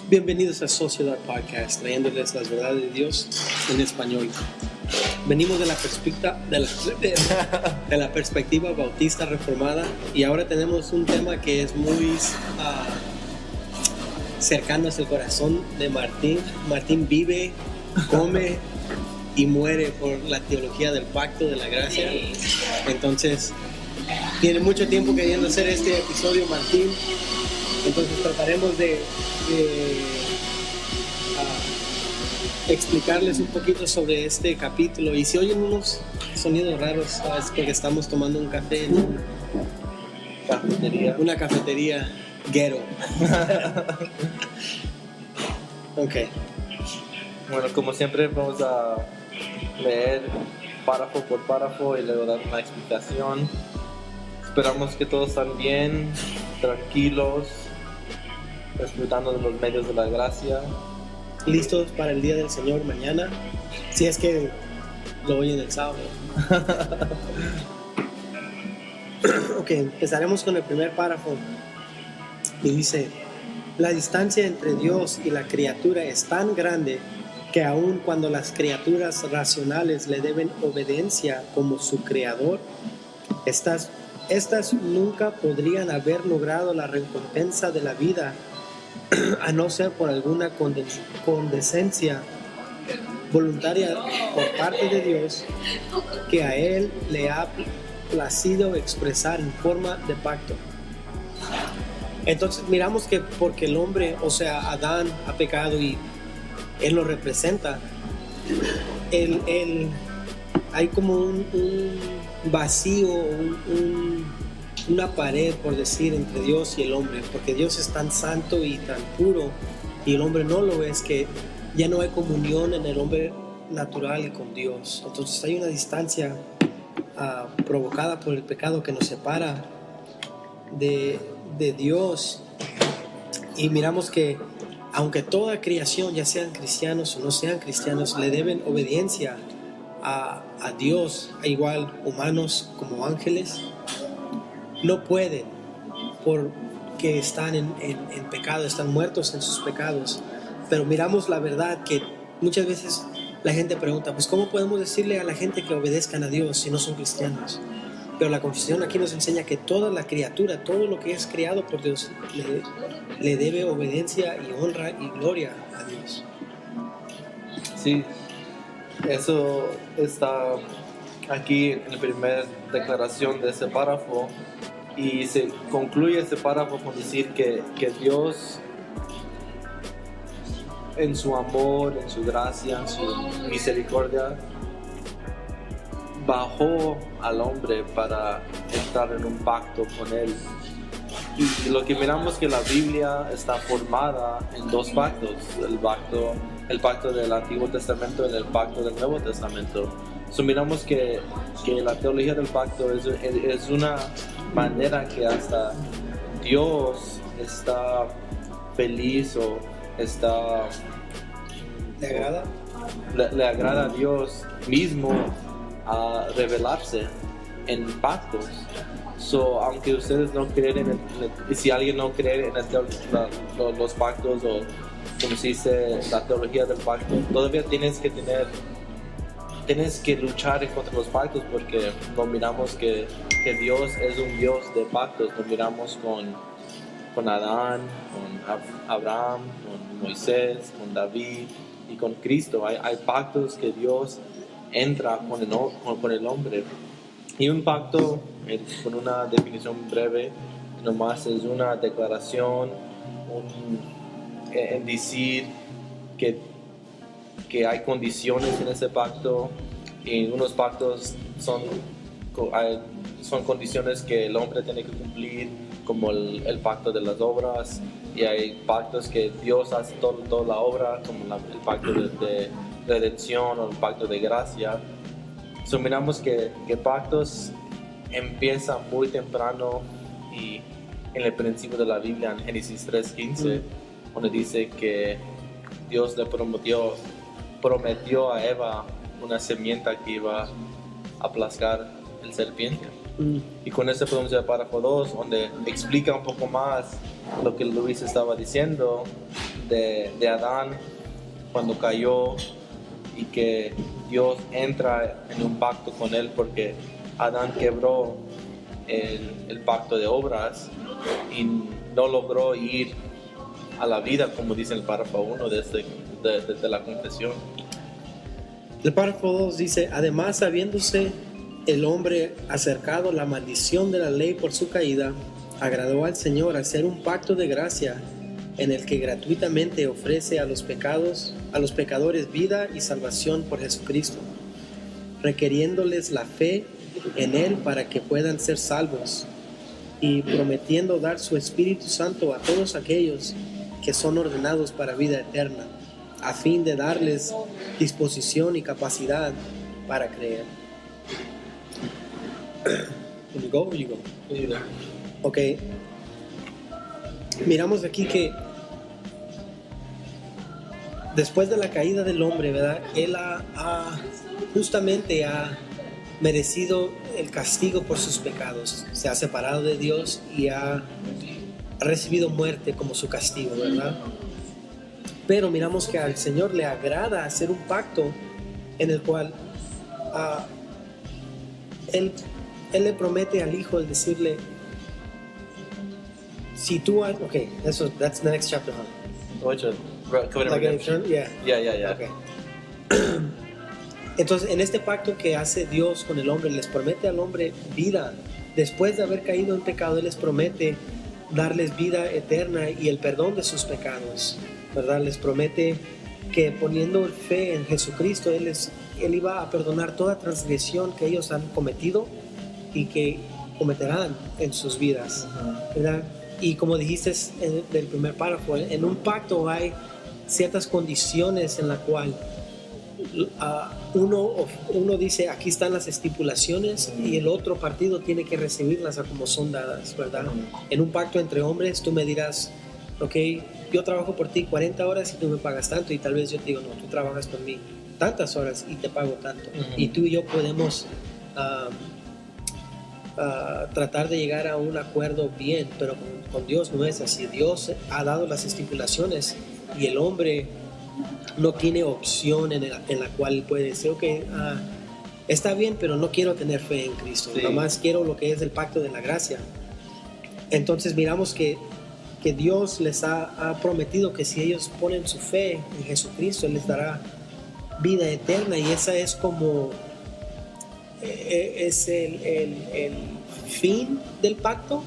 Bienvenidos a Sociedad Podcast, trayéndoles las verdades de Dios en español. Venimos de la perspectiva bautista reformada y ahora tenemos un tema que es muy cercano al corazón de Martín. Martín vive, come y muere por la teología del pacto de la gracia. Entonces, tiene mucho tiempo queriendo hacer este episodio, Martín. Entonces trataremos de explicarles un poquito sobre este capítulo. Y si oyen unos sonidos raros, es porque estamos tomando un café en una cafetería ghetto. Ok. Bueno, como siempre vamos a leer párrafo por párrafo y luego dar una explicación. Esperamos que todos estén bien, tranquilos, disfrutando de los medios de la gracia. Listos para el día del Señor mañana, si es que lo oyen el sábado. Ok, empezaremos con el primer párrafo y dice: la distancia entre Dios y la criatura es tan grande que aun cuando las criaturas racionales le deben obediencia como su creador, estas nunca podrían haber logrado la recompensa de la vida a no ser por alguna condescencia voluntaria por parte de Dios que a Él le ha placido expresar en forma de pacto. Entonces miramos que porque el hombre, o sea, Adán, ha pecado y Él lo representa, hay como un vacío, una pared, por decir, entre Dios y el hombre, porque Dios es tan santo y tan puro y el hombre no lo es, que ya no hay comunión en el hombre natural y con Dios. Entonces hay una distancia provocada por el pecado que nos separa de Dios. Y miramos que aunque toda creación, ya sean cristianos o no sean cristianos, le deben obediencia a Dios, igual humanos como ángeles, no pueden, porque están en pecado, están muertos en sus pecados. Pero miramos la verdad que muchas veces la gente pregunta, pues ¿cómo podemos decirle a la gente que obedezcan a Dios si no son cristianos? Pero la confesión aquí nos enseña que toda la criatura, todo lo que es creado por Dios, le debe obediencia y honra y gloria a Dios. Sí, eso está aquí en la primera declaración de ese párrafo, y se concluye ese párrafo con decir que Dios, en su amor, en su gracia, en su misericordia, bajó al hombre para entrar en un pacto con él. Y lo que miramos que la Biblia está formada en dos pactos: el pacto del Antiguo Testamento y el pacto del Nuevo Testamento. Miramos que la teología del pacto es una manera que hasta Dios está feliz o está... ¿Le agrada? Le agrada a Dios mismo a revelarse en pactos. Aunque ustedes no creen si alguien no cree en los pactos, o como se dice, la teología del pacto, todavía tienes que luchar contra los pactos, porque no miramos que Dios es un Dios de pactos. Lo miramos con Adán, con Abraham, con Moisés, con David y con Cristo. Hay pactos que Dios entra con el hombre. Y un pacto, con una definición breve, nomás es una declaración en decir que hay condiciones en ese pacto, y unos pactos son condiciones que el hombre tiene que cumplir, como el pacto de las obras, y hay pactos que Dios hace toda la obra, como el pacto de redención o el pacto de gracia. Miramos que pactos empiezan muy temprano, y en el principio de la Biblia, en Génesis 3:15, donde dice que Dios le prometió a Eva una semiente que iba a aplastar el serpiente. Y con eso podemos ir al párrafo 2, donde explica un poco más lo que Luis estaba diciendo, de Adán cuando cayó y que Dios entra en un pacto con él porque Adán quebró el pacto de obras y no logró ir a la vida, como dice el párrafo 1 de la confesión. El párrafo 2 dice: además, habiéndose el hombre acercado la maldición de la ley por su caída, agradó al Señor hacer un pacto de gracia en el que gratuitamente ofrece a los pecadores vida y salvación por Jesucristo, requiriéndoles la fe en Él para que puedan ser salvos, y prometiendo dar su Espíritu Santo a todos aquellos que son ordenados para vida eterna, a fin de darles disposición y capacidad para creer. You go? Ok. Miramos aquí que después de la caída del hombre, ¿verdad? Él justamente ha merecido el castigo por sus pecados. Se ha separado de Dios y ha recibido muerte como su castigo, ¿verdad? Pero miramos que al Señor le agrada hacer un pacto en el cual Él le promete al Hijo el decirle: si tú has... Ok, that's the next chapter, huh? Which one? Covenant Like redemption? Yeah. Okay. Entonces, en este pacto que hace Dios con el hombre, les promete al hombre vida. Después de haber caído en pecado, Él les promete darles vida eterna y el perdón de sus pecados, ¿verdad? Les promete que poniendo fe en Jesucristo, Él iba a perdonar toda transgresión que ellos han cometido y que cometerán en sus vidas, ¿verdad? Y como dijiste del primer párrafo, en un pacto hay ciertas condiciones en la cual uno dice: aquí están las estipulaciones, y el otro partido tiene que recibirlas a como son dadas, ¿verdad? En un pacto entre hombres tú me dirás: ok, yo trabajo por ti 40 horas y tú me pagas tanto, y tal vez yo te digo: no, tú trabajas por mí tantas horas y te pago tanto. Y tú y yo podemos tratar de llegar a un acuerdo bien, pero con Dios no es así. Dios ha dado las estipulaciones y el hombre no tiene opción en la cual puede decir: ok, está bien, pero no quiero tener fe en Cristo, nomás quiero lo que es el pacto de la gracia. Entonces miramos que Dios les ha prometido que si ellos ponen su fe en Jesucristo, Él les dará vida eterna, y esa es como es el fin del pacto,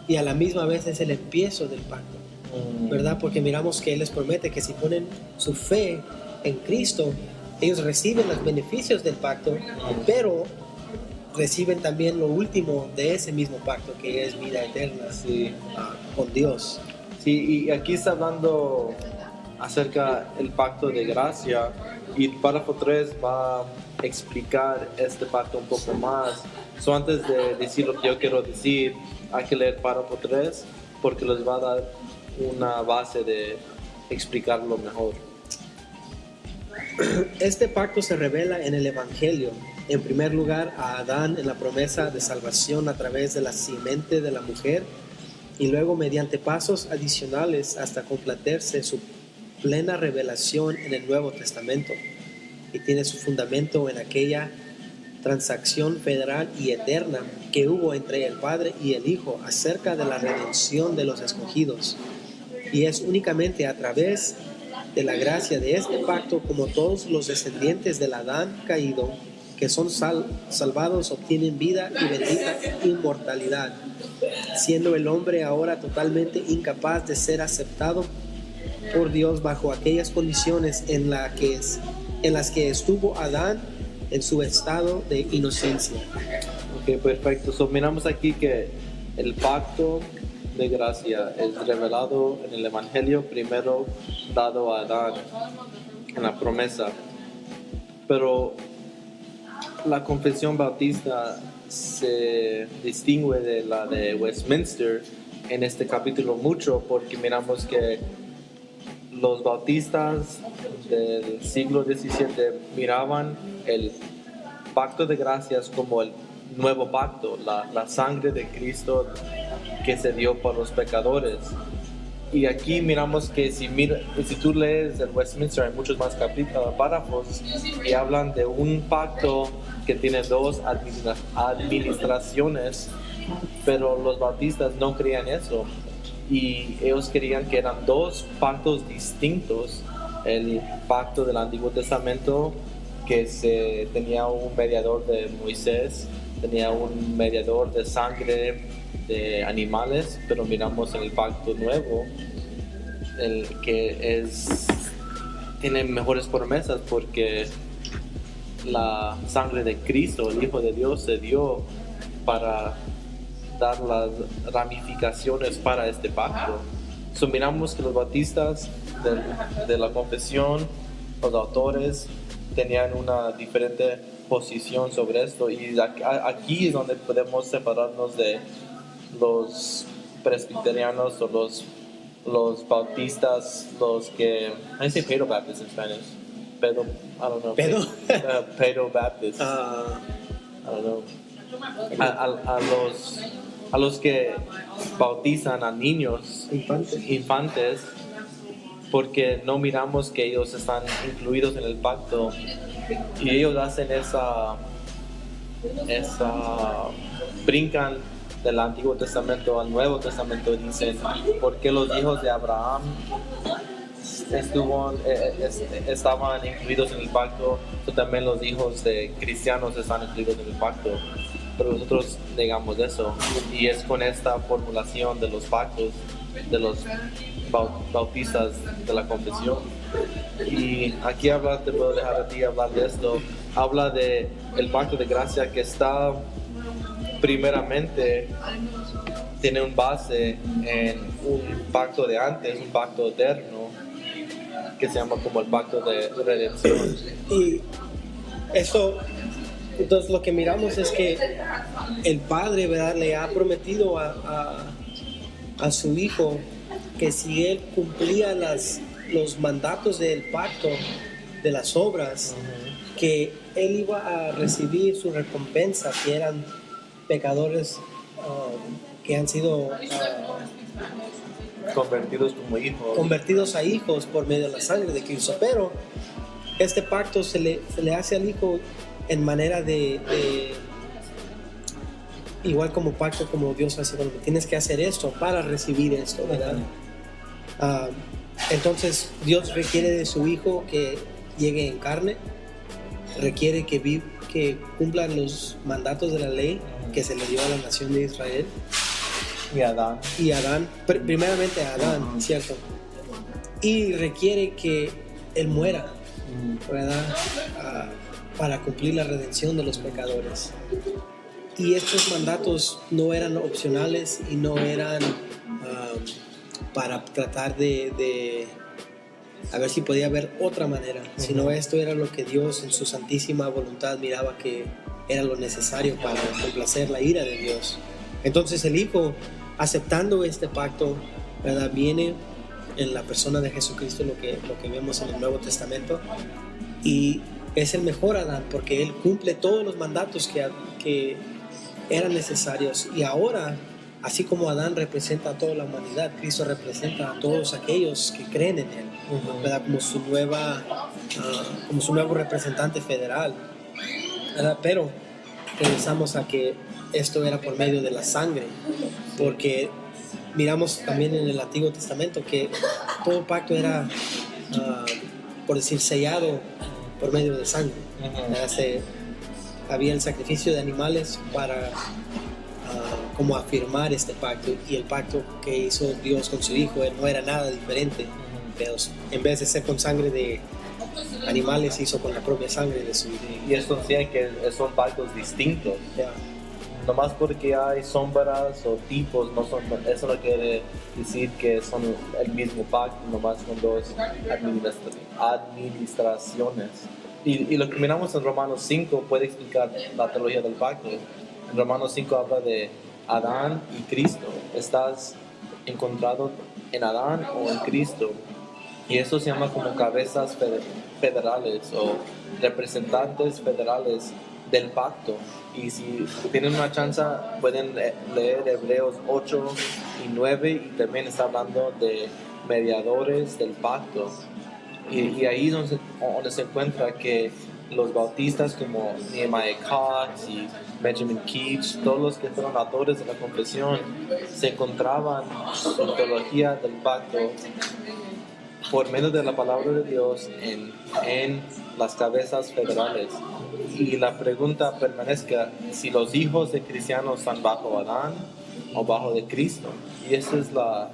y a la misma vez es el empiezo del pacto, ¿verdad? Porque miramos que Él les promete que si ponen su fe en Cristo, ellos reciben los beneficios del pacto, pero reciben también lo último de ese mismo pacto, que es vida eterna con Dios. Sí, y aquí está hablando acerca del pacto de gracia, y el párrafo 3 va a explicar este pacto un poco más. Antes de decir lo que yo quiero decir, hay que leer párrafo 3 porque les va a dar una base de explicarlo mejor. Este pacto se revela en el Evangelio. En primer lugar, a Adán en la promesa de salvación a través de la simiente de la mujer, y luego mediante pasos adicionales hasta completarse su plena revelación en el Nuevo Testamento, y tiene su fundamento en aquella transacción federal y eterna que hubo entre el Padre y el Hijo acerca de la redención de los escogidos. Y es únicamente a través de la gracia de este pacto como todos los descendientes del Adán caído que son salvados obtienen vida y bendita inmortalidad, siendo el hombre ahora totalmente incapaz de ser aceptado por Dios bajo aquellas condiciones en las que estuvo Adán en su estado de inocencia. Ok, perfecto. Miramos aquí que el pacto de gracia es revelado en el Evangelio, primero dado a Adán en la promesa, pero la confesión bautista se distingue de la de Westminster en este capítulo mucho, porque miramos que los bautistas del siglo XVII miraban el pacto de gracias como el nuevo pacto, la sangre de Cristo que se dio por los pecadores. Y aquí miramos que si tú lees el Westminster hay muchos más párrafos y hablan de un pacto que tiene dos administraciones, pero los bautistas no creían eso y ellos querían que eran dos pactos distintos. El pacto del Antiguo Testamento, que tenía un mediador de Moisés, tenía un mediador de sangre de animales, pero miramos en el pacto nuevo el que tiene mejores promesas porque la sangre de Cristo, el Hijo de Dios, se dio para dar las ramificaciones para este pacto. So, miramos que los bautistas de la confesión, los autores, tenían una diferente posición sobre esto, y aquí es donde podemos separarnos de los presbiterianos o los bautistas, los que, I say Pedro Baptist in Spanish, I don't know. Pedro Baptist. I don't know. A los que bautizan a niños, infantes, porque no miramos que ellos están incluidos en el pacto, y ellos hacen esa brincan del Antiguo Testamento al Nuevo Testamento. Dicen, ¿por qué los hijos de Abraham estaban incluidos en el pacto? También los hijos de cristianos están incluidos en el pacto, pero nosotros negamos eso, y es con esta formulación de los pactos de los bautistas de la confesión. Y aquí te puedo dejar a ti hablar de esto. Habla de el pacto de gracia, que está primeramente, tiene un base en un pacto de antes, un pacto eterno, que se llama como el pacto de redención. Y eso, entonces lo que miramos es que el Padre, ¿verdad?, le ha prometido a su Hijo que si Él cumplía los mandatos del pacto, de las obras, que Él iba a recibir su recompensa, que eran pecadores que han sido convertidos a hijos por medio de la sangre de Cristo. Pero este pacto se le hace al Hijo en manera de igual como pacto, como Dios hace, bueno, tienes que hacer esto para recibir esto, ¿verdad? Entonces Dios requiere de su Hijo que llegue en carne, requiere que cumplan los mandatos de la ley que se le dio a la nación de Israel. Y Adán. Primeramente a Adán, ¿cierto? Y requiere que Él muera, ¿verdad? Para cumplir la redención de los pecadores. Y estos mandatos no eran opcionales y no eran para tratar de a ver si podía haber otra manera, sino esto era lo que Dios en su santísima voluntad miraba que era lo necesario para complacer la ira de Dios. Entonces el Hijo, aceptando este pacto, ¿verdad?, viene en la persona de Jesucristo, lo que vemos en el Nuevo Testamento, y es el mejor Adán porque Él cumple todos los mandatos que eran necesarios. Y ahora, así como Adán representa a toda la humanidad, Cristo representa a todos aquellos que creen en Él, ¿verdad?, como su nuevo representante federal, ¿verdad? Pero pensamos a que esto era por medio de la sangre, porque miramos también en el Antiguo Testamento que todo pacto era, por decir, sellado por medio de sangre. Había el sacrificio de animales para como afirmar este pacto, y el pacto que hizo Dios con su Hijo no era nada diferente. Dios, en vez de ser con sangre de animales, hizo con la propia sangre de su Hijo. Y esto enseña que son pactos distintos. Yeah. Nomás porque hay sombras o tipos, eso no quiere decir que son el mismo pacto, nomás con dos administraciones. Y lo que miramos en Romanos 5 puede explicar la teología del pacto. En Romanos 5 habla de Adán y Cristo. Estás encontrado en Adán o en Cristo. Y eso se llama como cabezas federales o representantes federales del pacto. Y si tienen una chance, pueden leer Hebreos 8 y 9, y también está hablando de mediadores del pacto. Y ahí donde se encuentra que los bautistas como Nehemiah Cox y Benjamin Keach, todos los que fueron autores de la confesión, se encontraban su teología del pacto por medio de la palabra de Dios en las cabezas federales. Y la pregunta permanezca si los hijos de cristianos están bajo Adán o bajo de Cristo. Y esa es la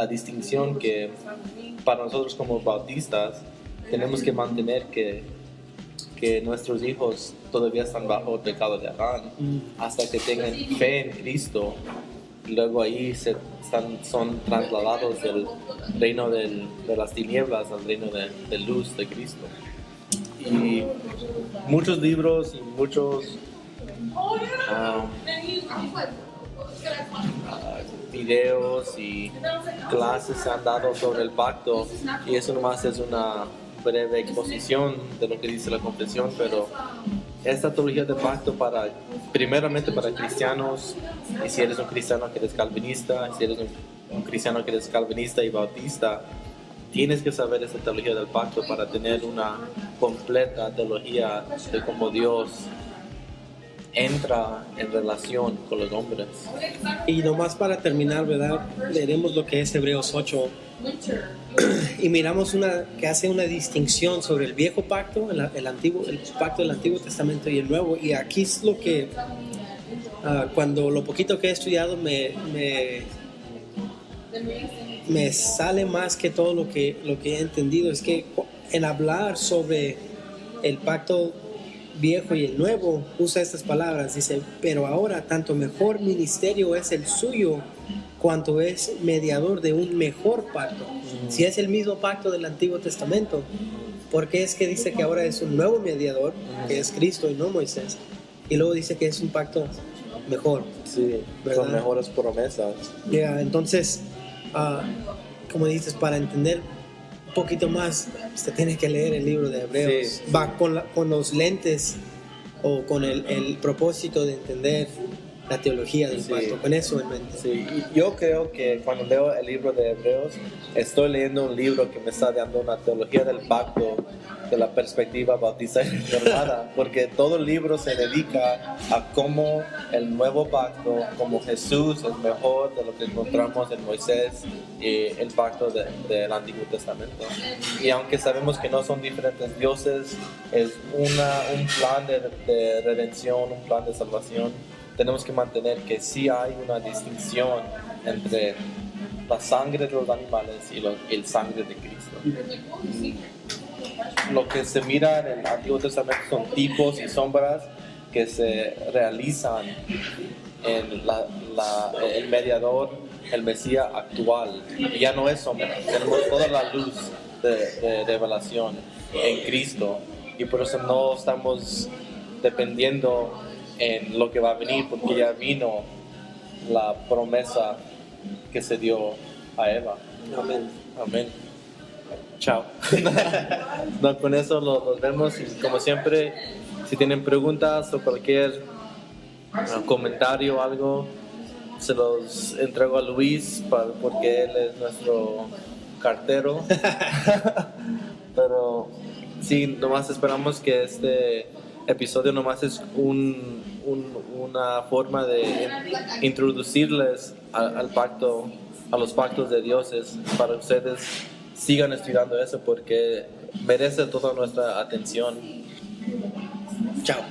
distinción que para nosotros como bautistas tenemos que mantener, que nuestros hijos todavía están bajo el pecado de Adán hasta que tengan fe en Cristo. Luego ahí son trasladados del reino de las tinieblas al reino de luz de Cristo. Y muchos libros y muchos videos y clases se han dado sobre el pacto, y eso nomás es una breve exposición de lo que dice la confesión, pero esta teología del pacto primeramente para cristianos, y si eres un cristiano que eres calvinista, si eres un cristiano que eres calvinista y bautista, tienes que saber esta teología del pacto para tener una completa teología de cómo Dios entra en relación con los hombres. Y nomás para terminar, ¿verdad? Leeremos lo que es Hebreos 8 y miramos que hace una distinción sobre el viejo pacto, el pacto del Antiguo Testamento y el Nuevo. Y aquí es lo que cuando lo poquito que he estudiado me sale más que todo lo que he entendido, es que en hablar sobre el pacto viejo y el nuevo usa estas palabras, dice: pero ahora tanto mejor ministerio es el suyo cuanto es mediador de un mejor pacto. Si es el mismo pacto del Antiguo Testamento, ¿por qué es que dice que ahora es un nuevo mediador, que es Cristo y no Moisés? Y luego dice que es un pacto mejor. Sí, ¿verdad? Son mejores promesas. Entonces, como dices, para entender un poquito más, usted tiene que leer el libro de Hebreos. Sí. Va con los lentes o con el propósito de entender la teología del pacto, con eso en mente. Sí, y yo creo que cuando leo el libro de Hebreos, estoy leyendo un libro que me está dando una teología del pacto de la perspectiva bautista y reformada, porque todo el libro se dedica a cómo el nuevo pacto, como Jesús es mejor de lo que encontramos en Moisés y el pacto del Antiguo Testamento. Y aunque sabemos que no son diferentes dioses, es un plan de redención, un plan de salvación. Tenemos que mantener que sí hay una distinción entre la sangre de los animales y el sangre de Cristo. Lo que se mira en el Antiguo Testamento son tipos y sombras que se realizan en el mediador, el Mesías actual. Y ya no es sombra, tenemos toda la luz de revelación en Cristo, y por eso no estamos dependiendo en lo que va a venir, porque ya vino la promesa que se dio a Eva. Amén. Amén. Chao. No, con eso los vemos, y como siempre, si tienen preguntas o cualquier comentario o algo, se los entrego a Luis porque él es nuestro cartero. Pero sí, nomás esperamos que este episodio nomás es una forma de introducirles al pacto, a los pactos de dioses, para que ustedes sigan estudiando eso, porque merece toda nuestra atención. Chao.